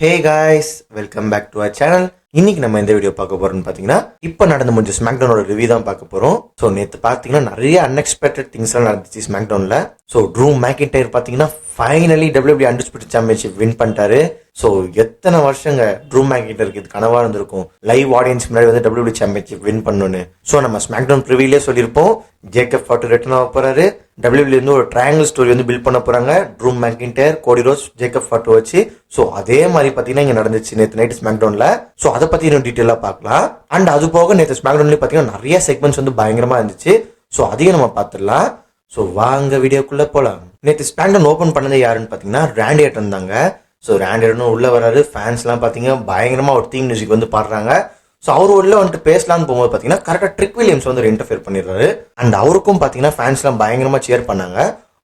Hey guys, welcome back to our channel. இன்னைக்கு நம்ம இந்த வீடியோ பார்க்க போறோம்னு பாத்தீங்கன்னா இப்போ நடந்து முடிஞ்ச ஸ்மாக்டவுனோட ரிவ்யூ தான் பார்க்க போறோம். ஸோ நேற்று பாத்தீங்கன்னா நிறைய அன்எக்ஸ்பெக்டட் திங்ஸ் எல்லாம் நடந்துச்சு ஸ்மாக்டவுன்ல. ஸோ ட்ரூ மேக்கின்டையர் பாத்தீங்கன்னா finally WWE undisputed championship win பண்ணிட்டாரு. ஸோ எத்தனை வருஷங்க ட்ரூ மேக்கின்டையருக்கு இது கனவா இருந்திருக்கும், லைவ் ஆடியன்ஸ் முன்னாடி வந்து WWE சாம்பியன்ஷிப் வின் பண்ணணும்னு. ஸோ நம்ம ஸ்மாக்டவுன் ப்ரிவியூலே சொல்லியிருப்போம், ஜேக்கப் ஃபாட்டு ரிட்டர்ன் ஆக போறாரு. WWE இருந்து ஒரு ட்ரையாங்கிள் ஸ்டோரி வந்து பில்ட் பண்ண போறாங்க, ட்ரூ மேக்கின்டையர், கோடி ரோஸ், ஜேக்கப் ஃபாட்டு வச்சு. ஸோ அதே மாதிரி பாத்தீங்கன்னா இங்க நடந்துச்சு நேற்று நைட் ஸ்மாக்டவுன்ல. ஸோ அதை பத்தி இன்னும் டீட்டெயிலா பார்க்கலாம். அண்ட் அது போக நேற்று ஸ்மாக்டவுன்லயே பாத்தீங்கன்னா நிறைய செக்மெண்ட்ஸ் வந்து பயங்கரமா இருந்துச்சு. ஸோ அதையும் நம்ம பார்த்துடலாம். ஸோ வாங்க வீடியோக்குள்ள போலாம். நேற்று ஸ்மாக்டவுன் ஓபன் பண்ணது யாருன்னு பாத்தீங்கன்னா ராண்டி ஆர்டன் தாங்க. ஸோ ராண்டி ஆர்டன் உள்ள வராரு. ஃபேன்ஸ் எல்லாம் பாத்தீங்கன்னா பயங்கரமா ஒரு தீம் மியூசிக் வந்து பாடுறாங்க. ஸோ அவர் உள்ள வந்துட்டு பேசலான்னு போகும்போது பாத்தீங்கன்னா கரெக்டா ட்ரிக் வில்லியம்ஸ் வந்து இன்டர்ஃபியர் பண்ணிடுறாரு. அண்ட் அவருக்கும் பாத்தீங்கன்னா ஃபேன்ஸ் எல்லாம் பயங்கரமா சேர் பண்ணாங்க.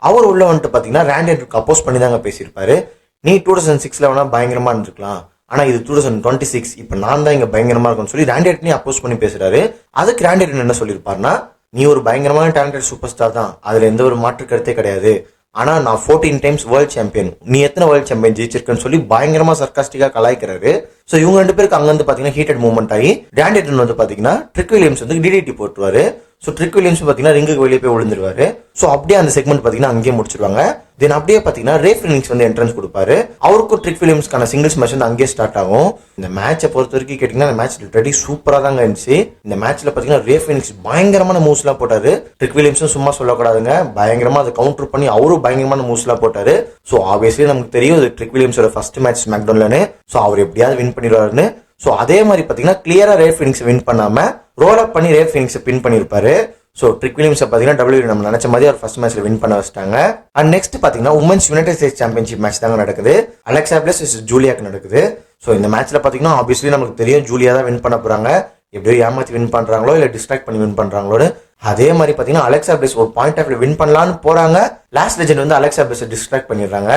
அவர் உள்ள வந்துட்டு பாத்தீங்கன்னா ராண்டி ஆர்டனுக்கு அப்போஸ் பண்ணி தாங்க பேசியிருப்பாரு. நீ 2006 வேணா பயங்கரமா இருந்திருக்கலாம், ஆனா இது 2026 இப்ப நான் தான் இங்க பயங்கரமா இருக்கும்னு சொல்லி ராண்டி ஆர்டனையும் அப்போஸ் பண்ணி பேசுறாரு. அதுக்கு ராண்டி ஆர்டன் என்ன சொல்லியிருப்பாருன்னா, நீ ஒரு பயங்கரமான டேலண்டட் சூப்பர் ஸ்டார் தான், அதுல எந்த ஒரு மாற்று கருத்தே கிடையாது. ஆனா நான் 14 டைம்ஸ் வேர்ல்ட் சாம்பியன், நீ எத்தனை வேர்ல்ட் சாம்பியன் ஜெயிச்சிருக்கன்னு சொல்லி பயங்கரமா சர்காஸ்டிக்கா கலாய்க்கிறாரு. சோ இவங்க ரெண்டு பேருக்கு அங்க வந்து பாத்தீங்கன்னா ஹீட்டட் மூவ்மெண்ட் ஆகி ராண்டி ஆர்டன் வந்து பாத்தீங்கன்னா ட்ரிக் வில்லியம்ஸ் வந்து டிடிடி போட்டுருவாரு. ஸோ ட்ரிக் வில்லியம்ஸ் பாத்தீங்கன்னா ரிங்குக்கு வெளியே போய் விழுந்துருவாரு. ஸோ அப்படியே அந்த செக்மெண்ட் பாத்தீங்கன்னா அங்கேயே முடிச்சிருவாங்க. தென் அப்படியே பாத்தீங்கன்னா ரே ஃபினிக்ஸ் வந்து என்ட்ரன்ஸ் கொடுப்பாரு. அவருக்கும் ட்ரிக் வில்லியம்ஸ்க்கான சிங்கிள்ஸ் மேட்ச் வந்து அங்கேயே ஸ்டார்ட் ஆகும். இந்த மேட்சை பொறுத்த வரைக்கும் கேட்டீங்கன்னா இந்த மேட்ச் லிட்டரலி சூப்பரா தாங்க இருந்துச்சு. இந்த மேட்ச்ல பாத்தீங்கன்னா ரே ஃபினிக்ஸ் பயங்கரமான மூவ்ஸ் எல்லாம் போட்டாரு. ட்ரிக் வில்லியம்ஸும் சும்மா சொல்லக்கூடாதுங்க, பயங்கரமா அதை கவுண்டர் பண்ணி அவரும் பயங்கரமான மூவ்ஸ் எல்லாம் போட்டாரு. ஸோ ஆப்வியஸ்லி நமக்கு தெரியும் இது ட்ரிக் வில்லியம்ஸோட ஃபர்ஸ்ட் மேட்ச் ஸ்மாக்டவுன்லன்னு. ஸோ அவர் எப்படியாவது வின் பண்ணிடுவாருன்னு. ஸோ அதே மாதிரி பாத்தீங்கன்னா கிளியரா ரே ஃபினிக்ஸ் வின் பண்ணாம ரோல் அப் பண்ணி ரே ஃபினிக்ஸ் பின் பண்ணிருப்பாரு. ஸோ ட்ரிக் வில்லியம்ஸ் பாத்தீங்கன்னா WWE நம்ம நினைச்ச மாதிரி அவர் ஃபர்ஸ்ட் மேட்ச்ல வின் பண்ண வச்சிட்டாங்க. அண்ட் நெக்ஸ்ட் பாத்தீங்கன்னா women's United states championship match தாங்க நடக்குது. அலெக்சா பிளஸ் ஜூலியாக்கு நடக்குது. ஸோ இந்த மேட்ச்ல பாத்தீங்கன்னா ஆப்வியஸ்லி நமக்கு தெரியும் ஜூலியா தான் வின் பண்ண போறாங்க. எப்படியோ ஏமாத்தி வின் பண்றாங்களோ இல்ல டிஸ்ட்ராக்ட் பண்ணி வின் பண்றாங்களோன்னு. அதே மாதிரி பாத்தீங்கன்னா அலெக்சா பிளஸ் ஒரு பாயிண்ட் ஆஃப் வின் பண்ணலான்னு போறாங்க. லாஸ்ட் லெஜெண்ட் வந்து அலெக்சா பிளஸ் டிஸ்ட்ராக்ட் பண்ணிடுறாங்க.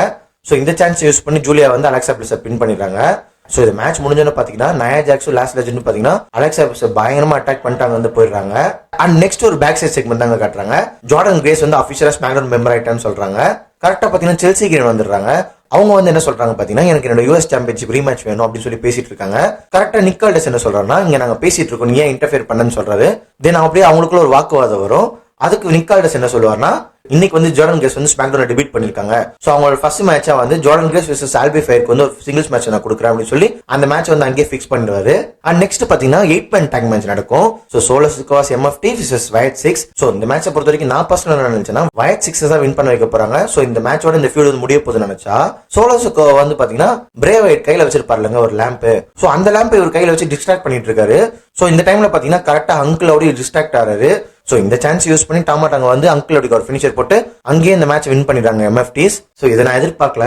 ஸோ இந்த சான்ஸ் யூஸ் பண்ணி ஜூலியா வந்து அலெக்சா பிளஸ் பின் பண்ணிடுறாங்க. சோ இந்த மேட்ச் முடிஞ்சோன்னு பாத்தீங்கன்னா நயா ஜாக்ஸும் லாஸ்ட் லெஜெண்ட் பாத்தீங்கன்னா அலெக்சா பிளஸ் பயங்கரமா அட்டாக் பண்ணிட்டாங்க வந்து போயிடுறாங்க. அண்ட் நெக்ஸ்ட் ஒரு பேக் சைட் செக்மெண்ட் தாங்க காட்டுறாங்க. ஜார்டன் கிரேஸ் வந்து அபிஷியலா ஸ்மாக்டவுன் மெம்பர் ஆயிட்டான்னு சொல்றாங்க. கரெக்டா பாத்தீங்கன்னா செல்சி கிரேன் வந்துடுறாங்க. அவங்க வந்து என்ன சொல்றாங்க பாத்தீங்கன்னா, எனக்கு என்னோட யூஎஸ் சாம்பியன்ஷிப் ரீமேட்ச் வேணும் அப்படின்னு சொல்லி பேசிட்டு இருக்காங்க. கரெக்டா நிக் ஆல்டஸ் என்ன சொல்றாருன்னா, இங்க நாங்க பேசிட்டு இருக்கோம், நீ ஏன் இன்டர்ஃபியர் பண்ணன்னு சொல்றாரு. தென் அப்படியே அவங்களுக்குள்ள ஒரு வாக்குவாதம் வரும். அதுக்கு நிக் ஆல்டஸ் என்ன சொல்லுவாருன்னா, இன்னைக்கு வந்து ஜார்டன் கிரேஸ் வந்து ஸ்மாக்டவுன்ல டிபீட் பண்ணிருக்காங்க. சோ அவங்களோட ஃபர்ஸ்ட் மேட்சா வந்து ஜார்டன் கிரேஸ் வெர்சஸ் ஆல்பி ஃபயருக்கு வந்து ஒரு சிங்கிள்ஸ் மேட்ச் நான் கொடுக்குறேன் அப்படின்னு சொல்லி அந்த மேட்ச் வந்து அங்கேயே ஃபிக்ஸ் பண்ணிடுவாரு. அண்ட் நெக்ஸ்ட் பாத்தீங்கன்னா 8-man tag மேட்ச் நடக்கும். So Solo Sikoa's MFT versus Wyatt 6. So இந்த மேட்சை பொறுத்த வரைக்கும் நான் பர்சனலா நினைச்சேன்னா வயட் 6 தான் வின் பண்ண வைக்க போறாங்க. சோ இந்த மேட்சோட இந்த ஃபீல்டு வந்து முடிய போகுதுன்னு நினைச்சா, சோலோ சிக்கோவா வந்து பாத்தீங்கன்னா பிரே வயட் கையில வச்சிருப்பாருலங்க ஒரு லேம்ப். சோ அந்த லேம்ப் இவர் கையில வச்சு டிஸ்ட்ராக்ட் பண்ணிட்டு இருக்காரு. சோ இந்த டைம்ல பாத்தீங்கன்னா கரெக்டா அங்கிளோட டிஸ்ட்ராக்ட் ஆறாரு. சோ இந்த சான்ஸ் யூஸ் பண்ணி டாமாட்டாங்க வந்து அங்கிளோட ஒரு ஃபினிஷர் போட்டு அங்கேயே இந்த மேட்ச் வின் பண்ணிடுறாங்க MFTs. சோ இதை நான் எதிர்பார்க்கல.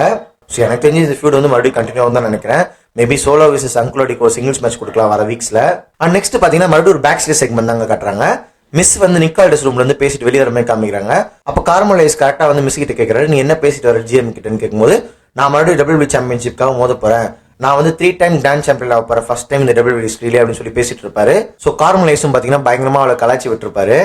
சோ எனக்கு தெரிஞ்சு இந்த ஃபீல்டு வந்து மறுபடியும் கண்டினியூ ஆகும் தான் நினைக்கிறேன். மேபி சோலோ வெர்சஸ் அங்கிளோடிக்கு ஒரு சிங்கிள்ஸ் மேட்ச் கொடுக்கலாம் வர வீக்ஸ்ல. அண்ட் நெக்ஸ்ட் பாத்தீங்கன்னா மறுபடியும் ஒரு பேக் ஸ்டேஜ் செக்மெண்ட் தாங்க காட்டுறாங்க. மிஸ் வந்து நிக் ஆல்டஸ் ரூம்ல இருந்து பேசிட்டு வெளியே வரமே காமிக்கிறாங்க. அப்ப கார்மலைஸ் கரெக்டா வந்து மிஸ் கிட்ட கேட்கறாரு, நீ என்ன பேசிட்டு வர GM கிட்டன்னு கேட்கும்போது, நான் மறுபடியும் WWE சாம்பியன்ஷிப்காக மோத போறேன், நான் வந்து 3 டைம் கிராண்ட் சாம்பியன் ஆக போறேன், ஃபர்ஸ்ட் டைம் இந்த WWE ஹிஸ்டரியிலே அப்படின்னு சொல்லி பேசிட்டு இருப்பாரு. சோ கார்மலைஸும் பாத்தீங்கன்னா பயங்கரமா அவளை கலாச்சி விட்டுருப்பாரு.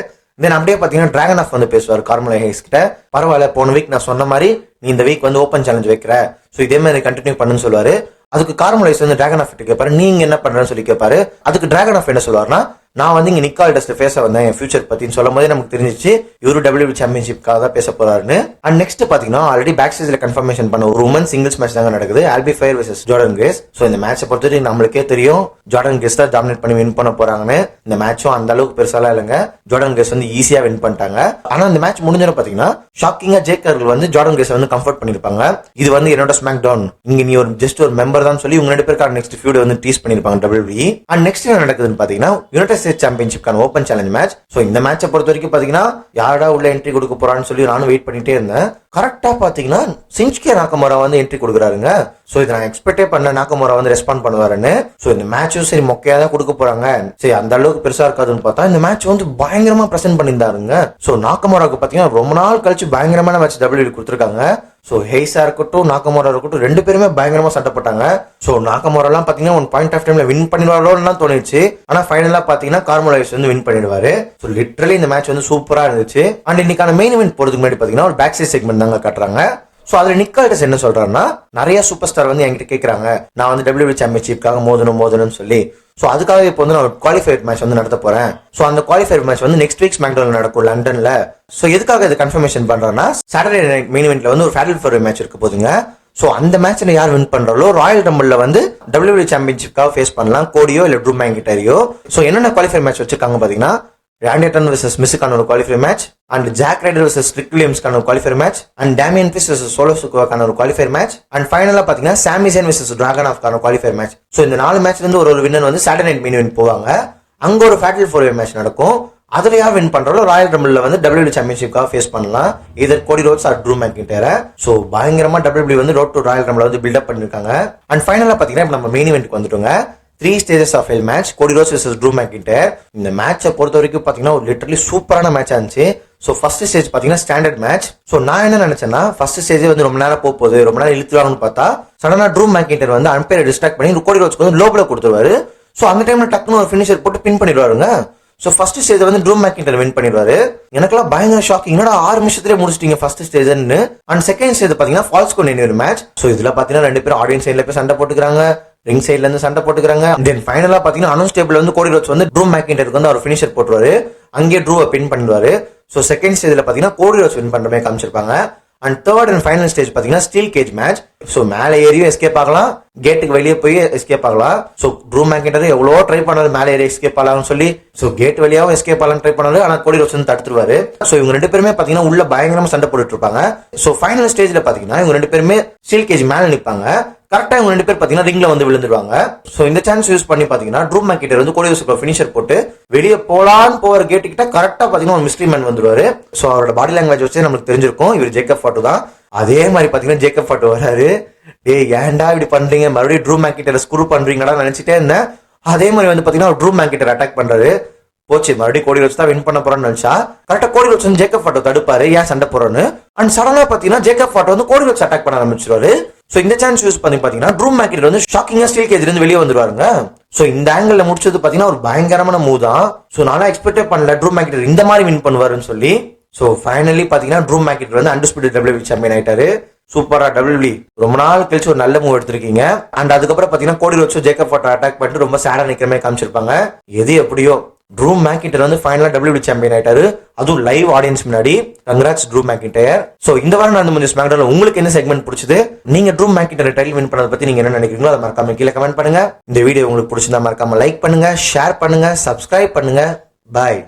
தென் அப்படியே பாத்தீங்கன்னா டிராகன் ஆஃப் வந்து பேசுவார் கார்மலைஸ் கிட்ட, பரவாயில்ல போன வீக் நான் சொன்ன மாதிரி நீ இந்த வீக் வந்து ஓப்பன் சேலஞ்ச் வைக்கிற, சோ இதே மாதிரி கண்டினியூ பண்ணுன்னு சொல்லுவாரு. அதுக்கு கார்மலைஸ் வந்து டிராகன் ஆஃப் கிட்ட கேட்பாரு, நீங்க என்ன பண்றன்னு சொல்லி கேட்பாரு. அதுக்கு டிராகன் ஆஃப் என்ன சொல்லுவாருன்னா, நான் வந்து இங்க நிக் ஆல்டஸ் பேச வந்தேன் என் ஃபியூச்சர் பத்தின்னு சொல்லும் போதே நமக்கு தெரிஞ்சிச்சு இவரு WWE சாம்பியன்ஷிப்காக தான் பேச போறாருன்னு. அண்ட் நெக்ஸ்ட் பாத்தீங்கன்னா ஆல்ரெடி பேக் ஸ்டேஜ்ல கன்ஃபர்மேஷன் பண்ண ஒரு உமன் சிங்கிள்ஸ் மேட்ச் தாங்க நடக்குது, Alby fire versus Jordan grace. So இந்த மேட்சை பொறுத்தவரைக்கும் நம்மளுக்கே தெரியும் ஜார்டன் கிரேஸ் தான் டாமினேட் பண்ணி வின் பண்ண போறாங்கன்னு. இந்த மேட்சும் அந்த அளவுக்கு பெருசாலாம் இல்லைங்க, ஜார்டன் கிரேஸ் வந்து ஈஸியா வின் பண்ணிட்டாங்க. ஆனா இந்த மேட்ச் முடிஞ்சோட பாத்தீங்கன்னா ஷாக்கிங்கா ஜேக்கர்கள் வந்து ஜார்டன் கிரேஸ் வந்து கம்ஃபர்ட் பண்ணிருப்பாங்க. இது வந்து என்னோட ஸ்மாக் டவுன், இங்க நீ ஒரு ஜஸ்ட் ஒரு மெம்பர் தான் சொல்லி உங்க 2 பேருக்கான நெக்ஸ்ட் ஃபியூட் வந்து டீஸ் பண்ணிருப்பாங்க WWE. அண்ட் நெக்ஸ்ட் என்ன நடக்குதுன்னு பாத்தீங்கன்னா யுனைடெட் ஸ்டேட்ஸ் சாம்பியன்ஷிப்கான ஓபன் சேலஞ்ச் மேட்ச். சோ இந்த மேட்சை பொறுத்த வரைக்கும் பாத்தீங்கன்னா யாரா உள்ள என்ட்ரி கொடுக்க போறான்னு சொல்லி நானும் வெயிட் பண்ணிட்டே இருந்தேன். கரெக்டா பாத்தீங்கன்னா சின்சுகே நாகமுரா வந்து என்ட்ரி கொடுக்குறாருங்க. சோ இதை நான் எக்ஸ்பெக்டே பண்ண நாகமுரா வந்து ரெஸ்பாண்ட் பண்ணுவாருன்னு. சோ இந்த மேட்சும் சரி மொக்கையா தான் கொடுக்க போறாங்க, சரி அந்த அளவுக்கு பெருசா இருக்காதுன்னு பார்த்தா இந்த மேட்ச் வந்து பயங்கரமா பிரசன்ட் பண்ணியிருந்தாருங்க. சோ நாகமுராவுக்கு பாத்தீங்கன்னா ரொம்ப நாள் கழிச்சு பயங்கரமான மேட்ச் WWE கொடுத்துருக்காங்க. சோ ஹெய்ஸா இருக்கட்டும் நாகமுரா இருக்கட்டும் 2 பேருமே பயங்கரமா சண்டை போட்டாங்க. சோ நாகமுரா எல்லாம் பாத்தீங்கன்னா ஒரு பாயிண்ட் ஆஃப் டைம்ல வின் பண்ணிடுவாரோன்னு தோணுச்சு. ஆனா ஃபைனலா பாத்தீங்கன்னா கார்மலைஸ் வந்து வின் பண்ணிடுவாரு. சோ லிட்டரலி இந்த மேட்ச் வந்து சூப்பரா இருந்துச்சு. அண்ட் இன்னைக்கான மெயின் இவென்ட் போறதுக்கு முன்னாடி பாத்தீங்கன்னா ஒரு பேக் ஸ்டேஜ் செக்மெண்ட் தாங்க காட்டுறாங்க. சோ அதுல நிக் ஆல்டஸ் என்ன சொல்றாருன்னா, நிறைய சூப்பர் ஸ்டார் வந்து என்கிட்ட கேக்குறாங்க, நான் வந்து WWE சாம்பியன்ஷிப்காக மோதணும்னு சொல்லி. சோ அதுக்காக இப்போ வந்து நான் குவாலிஃபயர் மேட்ச் வந்து நடத்த போறேன். சோ அந்த குவாலிஃபயர் மேட்ச் வந்து நெக்ஸ்ட் வீக் ஸ்மாக்டவுன்ல நடக்கும் லண்டன்ல. சோ எதுக்காக இது கன்ஃபர்மேஷன் பண்றேன்னா, சாட்டர்டே நைட் மெயின் இவென்ட்ல வந்து ஒரு ஃபேட்டல் ஃபோர் மேட்ச் இருக்க போதுங்க. சோ அந்த மேட்ச்ல யார் வின் பண்றாலோ ராயல் ரம்பிள்ல வந்து WWE சாம்பியன்ஷிப்காக ஃபேஸ் பண்ணலாம், கோடியோ இல்ல ட்ரூ மேக்கின்டையரோ. சோ என்னென்ன குவாலிஃபயர் மேட்ச் வச்சிருக்காங்க பாத்தீங்கன்னா, ராண்டி ஆர்டன் vs மிஸ்க்கான ஒரு qualifier match, and Zack Ryder vs Rick வில்லியம்ஸ்க்கான ஒரு qualifier match, and Damian Priest vs Solo சிக்கோவாக்கான ஒரு குவாலிஃபயர் மேட்ச், அண்ட் ஃபைனலா பாத்தீங்கன்னா சாமி ஜெயின் vs டிராகன் ஆஃப்கான குவாலிஃபயர் மேட்ச். சோ இந்த 4 மேட்ச்ல இருந்து ஒரு வின்னர் வந்து சாட்டர்டே நைட் மெயின் இவென்ட் போவாங்க. அங்க ஒரு ஃபேட்டல் ஃபோர் மேட்ச் நடக்கும். அதுல யார் வின் பண்றாலோ ராயல் ரம்பிள்ல வந்து WWE சாம்பியன்ஷிப்காக ஃபேஸ் பண்ணலாம், இதர் கோடி roads are true McIntyre. So பயங்கரமா WWE வந்து ரோட் டு ராயல் ரம்பிள் வந்து பில்டப் பண்ணிருக்காங்க. அண்ட் ஃபைனலா பாத்தீங்கன்னா நம்ம மெயின் இவென்ட்க்கு வந்துட்டோங்க. 3 stages of hell match, கோடி ரோட்ஸ் vs ட்ரூ மேக்கின்டையர். இந்த மேட்சை பொறுத்த வரைக்கும் பாத்தீங்கன்னா ஒரு லிட்டரலி சூப்பரான மேட்சா இருந்துச்சு. சோ ஃபர்ஸ்ட் ஸ்டேஜ் பாத்தீங்கன்னா ஸ்டாண்டர்ட் மேட்ச். சோ நான் என்ன நினைச்சேன்னா, ஃபர்ஸ்ட் ஸ்டேஜ் வந்து ரொம்ப நேரம் போகுது, ரொம்ப நேரம் இழுத்துவாங்கன்னு பார்த்தா சடனா ட்ரூ மேக்கின்டையர் வந்து அம்பையரை டிஸ்ட்ராக்ட் பண்ணி கோடி ரோட்ஸ்க்கு வந்து லோ ப்ளோ கொடுத்துருவாரு. சோ அந்த டைம்ல டக்குன்னு ஒரு ஃபினிஷர் போட்டு பின் பண்ணிடுவாருங்க. சோ ஃபர்ஸ்ட் ஸ்டேஜ் வந்து ட்ரூ மேக்கின்டையர் வின் பண்ணிடுவாரு. எனக்கெல்லாம் பயங்கர ஷாக்கிங், என்னடா 6 நிமிஷத்துலயே முடிச்சிட்டீங்க ஃபர்ஸ்ட் ஸ்டேஜ்னு. அண்ட் செகண்ட் ஸ்டேஜ் பாத்தீங்கன்னா ஃபால்ஸ் கோன் ஒரு மேட்ச். சோ இதுல பாத்தீங்கன்னா 2 பேரும் ஆடியன்ஸ் சைடுல போய் சண்டை போட்டுக்கிறாங்க, ரிங் சைடுல இருந்து சண்டை போட்டுக்கிறாங்க. தென் ஃபைனலா பாத்தீங்கன்னா அனௌன்ஸ் டேபிள்ல வந்து கோடி ரோட்ஸ் வந்து ட்ரூ மேக்கின்டையருக்கு வந்து ஒரு ஃபினிஷர் போட்டுருவாரு, அங்கேயே ட்ரூவை பின் பண்ணிடுவாரு. சோ செகண்ட் ஸ்டேஜ்ல பாத்தீங்கன்னா கோடி ரோட்ஸ் வின் பண்ற மாதிரி காமிச்சிருப்பாங்க. And third and final stage பாத்தீங்கன்னா ஸ்டீல் கேஜ் மேட்ச். சோ மேலே ஏறியும் எஸ்கேப் ஆகலாம், கேட்டுக்கு வெளியே போய் எஸ்கேப் ஆகலாம். சோ ட்ரூ மேக்கின்டையர் எவ்வளவோ ட்ரை பண்ணாரு மேலே ஏறி எஸ்கேப் ஆகலாம்னு சொல்லி. சோ கேட் வழியாவும் எஸ்கேப் ஆகலாம் ட்ரை பண்ணாரு, ஆனா கோடி ரோட்ஸ் வந்து தடுத்துருவாரு. சோ இவங்க 2 பேருமே பாத்தீங்கன்னா உள்ள பயங்கரமா சண்டை போட்டுட்டு இருப்பாங்க. சோ ஃபைனல் ஸ்டேஜ்ல பாத்தீங்கன்னா இவங்க 2 பேருமே ஸ்டீல் கேஜ் மேல நிப்பாங்க. கரெக்டா இவங்க 2 பேர் பாத்தீங்கன்னா ரிங்ல வந்து விழுந்துருவாங்க. சோ இந்த சான்ஸ் யூஸ் பண்ணி பாத்தீங்கன்னா ட்ரூ மேக்கின்டையர் வந்து கோடி ரோட்ஸ்க்கு ஃபினிஷர் போட்டு வெளியே போலான்னு போற கேட்டு கிட்ட கரெக்டா பாத்தீங்கன்னா ஒரு மிஸ்ட்ரி மேன் வந்துருவாரு. சோ அவரோட பாடி லாங்குவேஜ் வச்சு நமக்கு தெரிஞ்சிருக்கும் இவர் ஜேக்கப் ஃபாட்டு தான். அதே மாதிரி பாத்தீங்கன்னா ஜேக்கப் ஃபாட்டு வராரு. டேய் ஏன்டா இப்படி பண்றீங்க, மறுபடியும் ட்ரூ மேக்கின்டையர் ஸ்க்ரூ பண்றீங்கடா நினைச்சிட்டே இருந்தேன். அதே மாதிரி வந்து பாத்தீங்கன்னா ட்ரூ மேக்கின்டையர் அட்டாக் பண்றாரு. போச்சு, மறுபடியும் கோடி ரோட்ஸ் தான் வின் பண்ண போறான்னு நினைச்சா கரெக்டா கோடி ரோட்ஸ் வந்து ஜேக்கப் ஃபாட்டோ தடுப்பாரு, ஏன் சண்டை போறோன்னு. அண்ட் சடனா பாத்தீங்கன்னா ஜேக்கப் ஃபாட்டோ வந்து கோடி ரோட்ஸ் அட்டாக் பண்ண ஆரம்பிச்சிருவாரு. சோ இந்த சான்ஸ் யூஸ் பண்ணி பாத்தீங்கன்னா ட்ரூ மேக்கின்டையர் வந்து ஷாக்கிங்கா ஸ்டீல் கேஜ்ல இருந்து வெளியே வந்துருவாருங்க. சோ இந்த ஆங்கிள் முடிச்சது பாத்தீங்கன்னா ஒரு பயங்கரமான மூவ் தான். சோ நானும் எக்ஸ்பெக்டே பண்ணல ட்ரூ மேக்கின்டையர் இந்த மாதிரி வின் பண்ணுவாருன்னு சொல்லி. சோ ஃபைனலி பாத்தீங்கன்னா ட்ரூ மேக்கின்டையர் வந்து அன்டிஸ்பியூட்டட் WWE சாம்பியன் ஆயிட்டாரு. சூப்பரா WWE ரொம்ப நாள் கழிச்சு ஒரு நல்ல மூவ் எடுத்திருக்கீங்க. அண்ட் அதுக்கப்புறம் பாத்தீங்கன்னா கோடி ரோட்ஸ் ஜேக்கப் ஃபாட்டோ அட்டாக் பண்ணிட்டு ரொம்ப சேடா நிக்கிற மாதிரி காமிச்சிருப்பாங்க. எது எப்படியோ ட்ரூ மேக்கின்டையர் வந்து ஃபைனலா WWE சாம்பியன் ஆயிட்டாரு, அதுவும் லைவ் ஆடியன்ஸ் முன்னாடி. Congrats true McIntyre. சோ இந்த வாரம் நடந்து முடிஞ்ச ஸ்மாக்டவுன்ல உங்களுக்கு என்ன செக்மெண்ட் பிடிச்சது, நீங்க ட்ரூ மேக்கின்டையர் டைட்டில் வின் பண்ணத பத்தி நீங்க என்ன நினைக்கிறீங்களோ அதை மறக்காம கீழே கமெண்ட் பண்ணுங்க. இந்த வீடியோ உங்களுக்கு பிடிச்சிருந்தா மறக்காம லைக் பண்ணுங்க, ஷேர் பண்ணுங்க, சப்ஸ்கிரைப் பண்ணுங்க. பாய்.